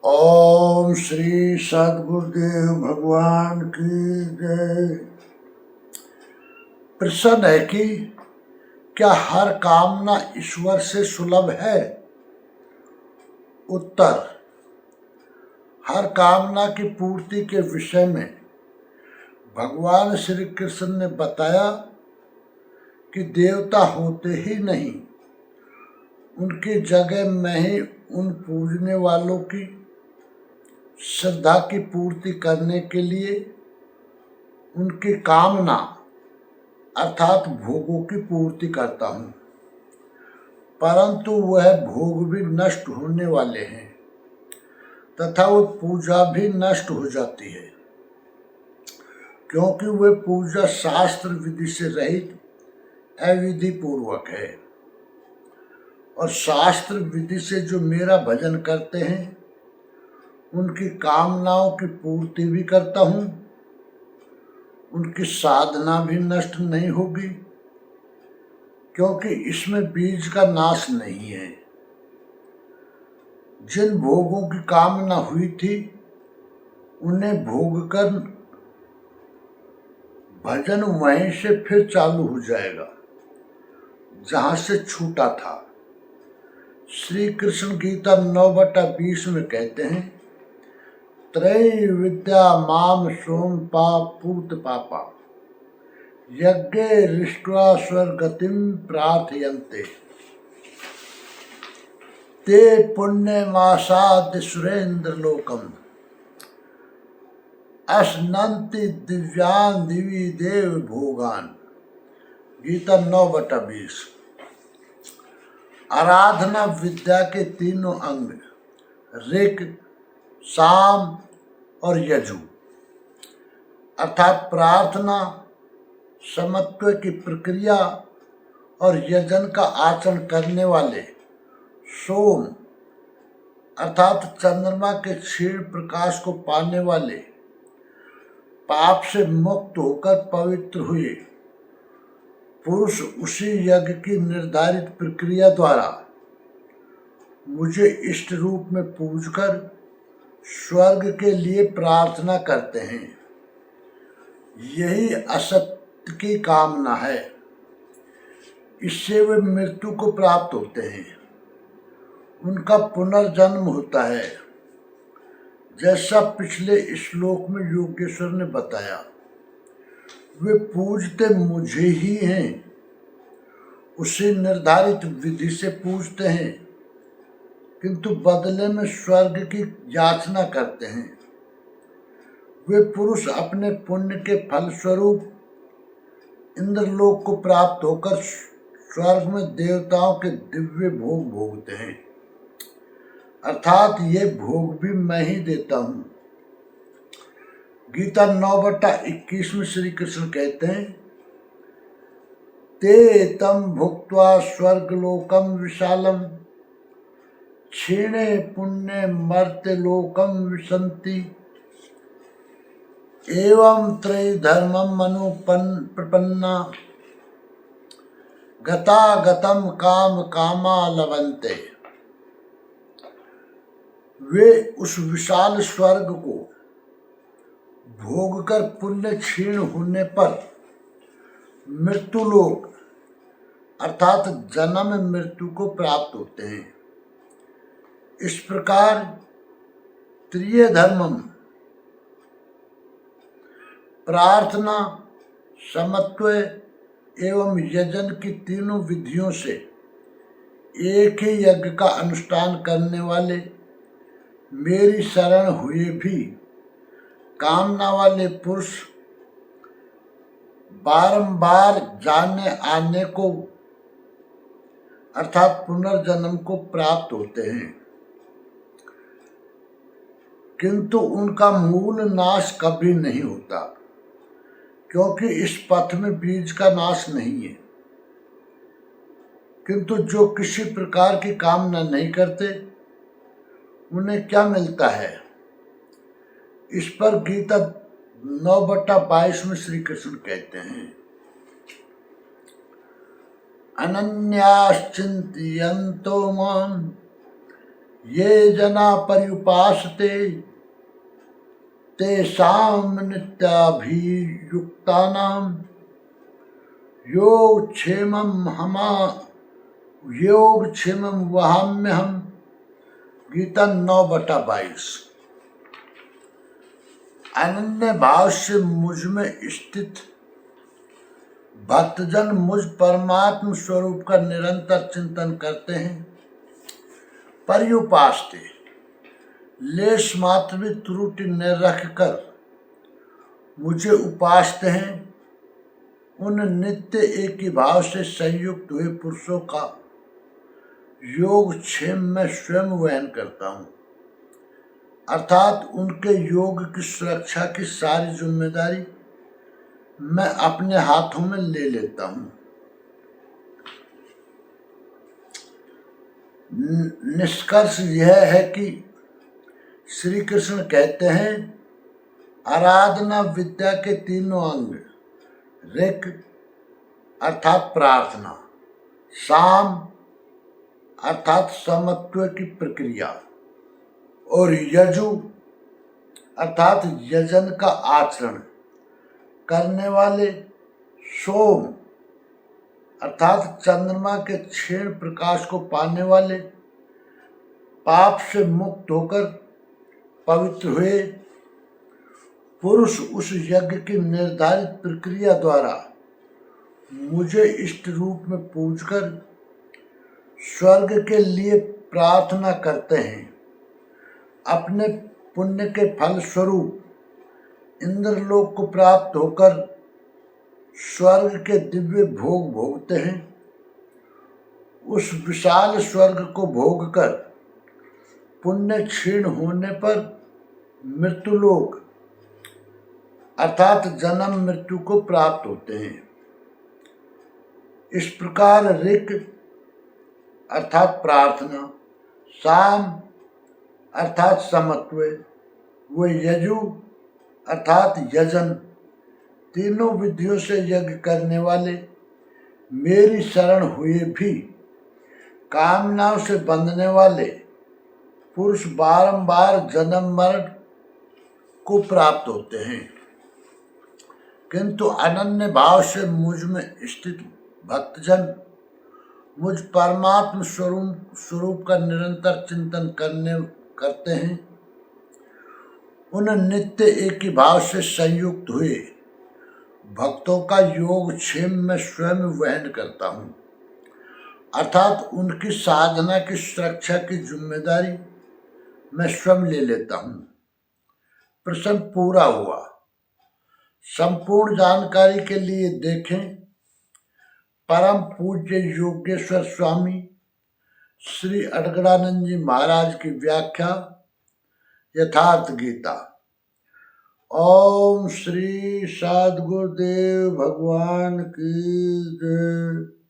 ओम श्री सद्गुरुदेव भगवान की जय। प्रश्न है कि क्या हर कामना ईश्वर से सुलभ है? उत्तर, हर कामना की पूर्ति के विषय में भगवान श्री कृष्ण ने बताया कि देवता होते ही नहीं, उनकी जगह में ही उन पूजने वालों की श्रद्धा की पूर्ति करने के लिए उनकी कामना अर्थात भोगों की पूर्ति करता हूँ, परंतु वह भोग भी नष्ट होने वाले हैं तथा वह पूजा भी नष्ट हो जाती है, क्योंकि वह पूजा शास्त्र विधि से रहित अविधि पूर्वक है। और शास्त्र विधि से जो मेरा भजन करते हैं उनकी कामनाओं की पूर्ति भी करता हूँ, उनकी साधना भी नष्ट नहीं होगी, क्योंकि इसमें बीज का नाश नहीं है। जिन भोगों की कामना हुई थी उन्हें भोग कर भजन वहीं से फिर चालू हो जाएगा जहां से छूटा था। श्री कृष्ण गीता 9/20 में कहते हैं, त्रय विद्या माम सोम पाप पूत पापा यज्ञ रिष्ट्वा स्वर्गतिम प्रार्थयन्ते ते पुण्यमासाद्य सुरेंद्र लोकम अश्नन्ति दिव्यान दिवी देव भोगान। गीता 9/20। आराधना विद्या के तीनों अंग ऋक, साम और यजु अर्थात प्रार्थना, समत्व की प्रक्रिया और यजन का आचरण करने वाले सोम अर्थात चंद्रमा के क्षीण प्रकाश को पाने वाले, पाप से मुक्त होकर पवित्र हुए पुरुष उसी यज्ञ की निर्धारित प्रक्रिया द्वारा मुझे इष्ट रूप में पूजकर स्वर्ग के लिए प्रार्थना करते हैं। यही असत्य की कामना है, इससे वे मृत्यु को प्राप्त होते हैं, उनका पुनर्जन्म होता है, जैसा पिछले श्लोक में योगेश्वर ने बताया। वे पूजते मुझे ही हैं, उसी निर्धारित विधि से पूजते हैं, किंतु बदले में स्वर्ग की याचना करते हैं। वे पुरुष अपने पुण्य के फलस्वरूप इंद्रलोक को प्राप्त होकर स्वर्ग में देवताओं के दिव्य भोग भोगते हैं, अर्थात ये भोग भी मैं ही देता हूँ। गीता 9/21 में श्री कृष्ण कहते हैं, ते तम भुक्त्वा स्वर्गलोकम विशालम क्षीणे पुण्य मर्त्य लोकम विशन्ति एवं त्रय धर्मम मनु प्रपन्ना गता गतम काम कामा लवन्ते। वे उस विशाल स्वर्ग को भोग कर पुण्य क्षीण होने पर मृत्युलोक अर्थात जन्म मृत्यु को प्राप्त होते हैं। इस प्रकार त्रिय धर्मम प्रार्थना, समत्व एवं यजन की तीनों विधियों से एक ही यज्ञ का अनुष्ठान करने वाले मेरी शरण हुए भी कामना वाले पुरुष बारंबार जाने आने को अर्थात पुनर्जन्म को प्राप्त होते हैं, किंतु उनका मूल नाश कभी नहीं होता, क्योंकि इस पथ में बीज का नाश नहीं है। किंतु जो किसी प्रकार की कामना नहीं करते उन्हें क्या मिलता है? इस पर गीता 9/22 में श्री कृष्ण कहते हैं, अनन्याश्चिन्तयन्तो मां ये जना पर्युपासते तेषां नित्याभियुक्तानां योगक्षेमं वहाम्यहम्। गीता 9/22। अनन्य भाव से मुझ में स्थित भक्तजन मुझ परमात्म स्वरूप का निरंतर चिंतन करते हैं। पर्युपासते, लेश मात्र भी त्रुटि न रखकर मुझे उपासते हैं। उन नित्य एक ही भाव से संयुक्त हुए पुरुषों का योगक्षेम में स्वयं वहन करता हूँ, अर्थात उनके योग की सुरक्षा की सारी जिम्मेदारी मैं अपने हाथों में ले लेता हूँ। निष्कर्ष यह है कि श्री कृष्ण कहते हैं, आराधना विद्या के तीनों अंग ऋक अर्थात प्रार्थना, साम अर्थात समत्व की प्रक्रिया और यजु अर्थात यजन का आचरण करने वाले, सोम अर्थात चंद्रमा के क्षीण प्रकाश को पाने वाले, पाप से मुक्त होकर पवित्र हुए पुरुष उस यज्ञ की निर्धारित प्रक्रिया द्वारा मुझे इष्ट रूप में पूजकर स्वर्ग के लिए प्रार्थना करते हैं। अपने पुण्य के फल स्वरूप इंद्रलोक को प्राप्त होकर स्वर्ग के दिव्य भोग भोगते हैं। उस विशाल स्वर्ग को भोगकर पुण्य क्षीण होने पर मृत्युलोक अर्थात जन्म मृत्यु को प्राप्त होते हैं। इस प्रकार ऋक अर्थात प्रार्थना, साम अर्थात समत्व व यजु अर्थात यजन, तीनों विधियों से यज्ञ करने वाले मेरी शरण हुए भी कामनाओं से बंधने वाले पुरुष बारंबार जन्म मरण को प्राप्त होते हैं, किंतु अनन्य भाव से मुझ में स्थित भक्तजन मुझ परमात्म स्वरूप का निरंतर चिंतन करते हैं। उन नित्य एक ही भाव से संयुक्त हुए भक्तों का योगक्षेम में स्वयं वहन करता हूँ, अर्थात उनकी साधना की सुरक्षा की जिम्मेदारी मैं स्वयं ले लेता हूँ। प्रसंग पूरा हुआ। संपूर्ण जानकारी के लिए देखें परम पूज्य योगेश्वर स्वामी श्री अडगड़ानंद जी महाराज की व्याख्या यथार्थ गीता। ओम श्री सद्गुरुदेव भगवान की जय।